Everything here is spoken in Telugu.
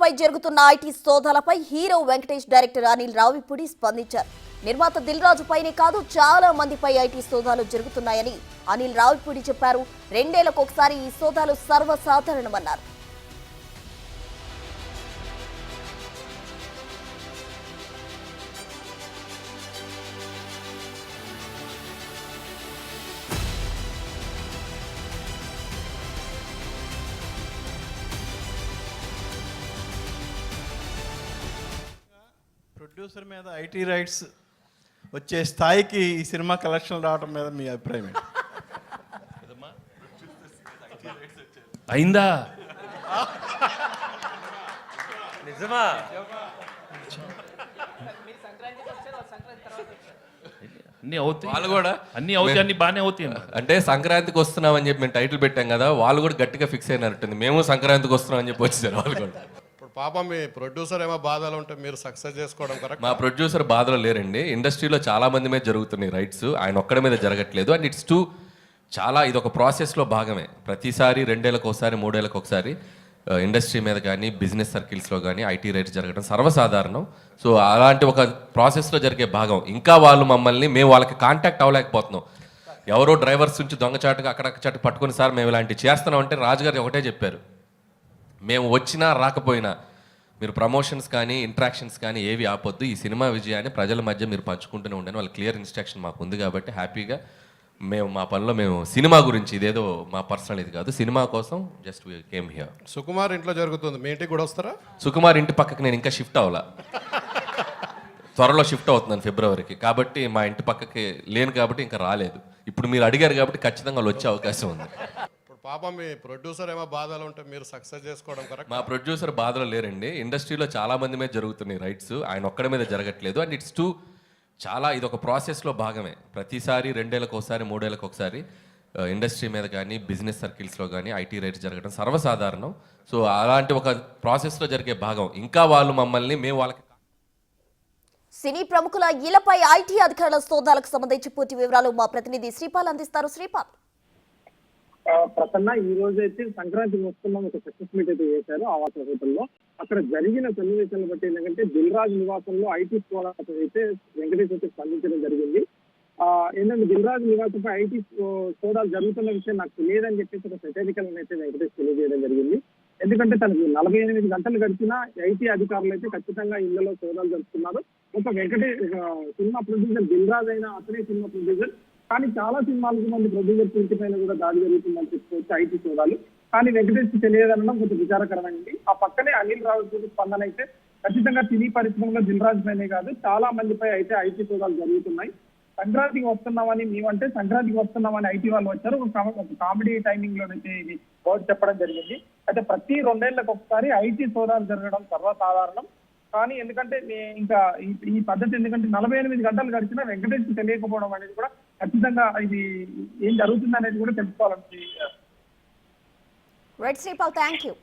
సినిమాపై జరుగుతున్న ఐటీ సోదాలపై హీరో వెంకటేష్ డైరెక్టర్ అనిల్ రావిపూడి స్పందించారు. నిర్మాత దిల్ రాజు పైనే కాదు చాలా మందిపై ఐటీ సోదాలు జరుగుతున్నాయని అనిల్ రావిపూడి చెప్పారు. 2 ఏళ్లకు ఒకసారి ఈ సోదాలు సర్వసాధారణమన్నారు. ప్రొడ్యూసర్ మీద ఐటీ రైట్స్ వచ్చే స్థాయికి ఈ సినిమా కలెక్షన్ రావడం మీద మీ అభిప్రాయం ఏంటి? అయిందా? నిజమా? అన్ని అవుతాయి, వాళ్ళు కూడా అన్ని అవుతాయి, అన్ని బాగానే అవుతాయి. అంటే సంక్రాంతికి వస్తున్నాం అని చెప్పి మేము టైటిల్ పెట్టాం కదా, వాళ్ళు కూడా గట్టిగా ఫిక్స్ అయినట్టుంది. మేము సంక్రాంతికి వస్తున్నాం అని చెప్పి వచ్చేసారు వాళ్ళు కూడా. ఇప్పుడు పాపం మీ ప్రొడ్యూసర్ ఏమో బాధలు ఉంటే మీరు సక్సెస్ చేసుకోవడం కరెక్ట్. మా ప్రొడ్యూసర్ బాధలో లేరండి. ఇండస్ట్రీలో చాలా మంది మీద జరుగుతున్నాయి రైట్స్, ఆయన ఒక్కడి మీద జరగట్లేదు. అండ్ ఇట్స్ చాలా ఇది ఒక ప్రాసెస్లో భాగమే. ప్రతిసారి 2 ఏళ్ళకి ఒకసారి 3 ఏళ్ళకి ఒకసారి ఇండస్ట్రీ మీద కానీ బిజినెస్ సర్కిల్స్లో కానీ ఐటీ రైట్స్ జరగడం సర్వసాధారణం. సో అలాంటి ఒక ప్రాసెస్లో జరిగే భాగం. ఇంకా వాళ్ళు మమ్మల్ని మేము వాళ్ళకి కాంటాక్ట్ అవ్వలేకపోతున్నాం. ఎవరో డ్రైవర్స్ నుంచి దొంగచాటుగా అక్కడక్కడ పట్టుకుని సార్ మేము ఇలాంటివి చేస్తున్నాం అంటే రాజుగారు ఒకటే చెప్పారు, మేము వచ్చినా రాకపోయినా మీరు ప్రమోషన్స్ కానీ ఇంట్రాక్షన్స్ కానీ ఏవి ఆపొద్దు, ఈ సినిమా విజయాన్ని ప్రజల మధ్య మీరు పంచుకుంటూనే ఉండండి. వాళ్ళ క్లియర్ ఇన్స్ట్రక్షన్ మాకు ఉంది కాబట్టి హ్యాపీగా మేము మా పనిలో మేము సినిమా గురించి ఇదేదో మా పర్సనల్ ఇది కాదు, సినిమా కోసం just we came here. Sukumar ఇంట్లో జరుగుతుంది, మీ ఇంటికి కూడా వస్తారా? సుకుమార్ ఇంటి పక్కకి నేను ఇంకా షిఫ్ట్ అవ్వాలా, త్వరలో షిఫ్ట్ అవుతున్నాను ఫిబ్రవరికి. కాబట్టి మా ఇంటి పక్కకి లేను కాబట్టి ఇంకా రాలేదు. ఇప్పుడు మీరు అడిగారు కాబట్టి ఖచ్చితంగా వాళ్ళు వచ్చే అవకాశం ఉంది. ఇప్పుడు పాపం మీ ప్రొడ్యూసర్ ఏమో బాధలు ఉంటే మీరు సక్సెస్ చేసుకోవడం కరెక్ట్. మా ప్రొడ్యూసర్ బాధలో లేరండి. ఇండస్ట్రీలో చాలా మంది మీద జరుగుతున్నాయి రైట్స్, ఆయన ఒక్కడి మీద జరగట్లేదు. అండ్ ఇట్స్ చాలా ఇది ఒక ప్రాసెస్లో భాగమే. ప్రతిసారి 2 ఏళ్ళకి ఒకసారి 3 ఏళ్ళకి ఒకసారి ఇండస్ట్రీ మీద కానీ బిజినెస్ సర్కిల్స్లో కానీ ఐటీ రైట్స్ జరగడం సర్వసాధారణం. సో అలాంటి ఒక ప్రాసెస్లో జరిగే భాగం. ఇంకా వాళ్ళు మమ్మల్ని మేము వాళ్ళకి సినీ ప్రముఖుల ఇళ్లపై ఐటీ అధికారుల సోదాలకు సంబంధించి పూర్తి వివరాలు మా ప్రతినిధి శ్రీపాల్ అందిస్తారు. శ్రీపాల్. ప్రసన్న ఈ రోజు అయితే సంక్రాంతికి వస్తున్నాం ఒక సక్సెస్ మీట్ అయితే చేశారు ఆవాస హోటల్లో. అక్కడ జరిగిన సన్నివేశాలను బట్టి ఏంటంటే దిల్ రాజు నివాసంలో ఐటీ సోదాలతో అయితే వెంకటేష్ అయితే స్పందించడం జరిగింది. ఏంటంటే దిల్ రాజు నివాసంపై ఐటీ సోదాలు జరుగుతున్న విషయం నాకు తెలియదని చెప్పేసి ఒక సైటారికల్ అయితే వెంకటేష్ తెలియజేయడం జరిగింది. ఎందుకంటే తనకు 48 గంటలు గడిచిన ఐటీ అధికారులు అయితే ఖచ్చితంగా ఇళ్లలో సోదాలు జరుపుతున్నారు. ఒక వెంకటేష్ సినిమా ప్రొడ్యూసర్ దిల్ రాజు అయినా అతనే సినిమా ప్రొడ్యూసర్, కానీ చాలా సినిమాలకు మంది ప్రొడ్యూసర్ ఇంటి పైన కూడా దాడి జరుగుతుందని చెప్పుకోవచ్చు ఐటీ సోదాలు. కానీ వెంకటేష్ తెలియదనడం కొంచెం విచారకరమైంది. ఆ పక్కనే అనిల్ రావిపూడి స్పందన అయితే ఖచ్చితంగా సినీ పరిశ్రమలో దిల్ రాజు పైనే కాదు చాలా మందిపై అయితే ఐటీ సోదాలు జరుగుతున్నాయి. సంక్రాంతికి వస్తున్నామని మేమంటే సంక్రాంతికి వస్తున్నామని ఐటీ వాళ్ళు వచ్చారు. ఒక కామెడీ టైమింగ్ లోనైతే ఇది బోర్డు చెప్పడం జరిగింది. అయితే ప్రతి 2 ఏళ్లకు ఒకసారి ఐటీ సోదాలు జరగడం సర్వసాధారణం. కానీ ఎందుకంటే ఇంకా ఈ పద్ధతి ఎందుకంటే 48 గంటలు గడిచినా వెంకటేష్ తెలియకపోవడం అనేది కూడా ఖచ్చితంగా ఇది ఏం జరుగుతుంది అనేది కూడా తెలుసుకోవాలని. Right Sripal, thank you.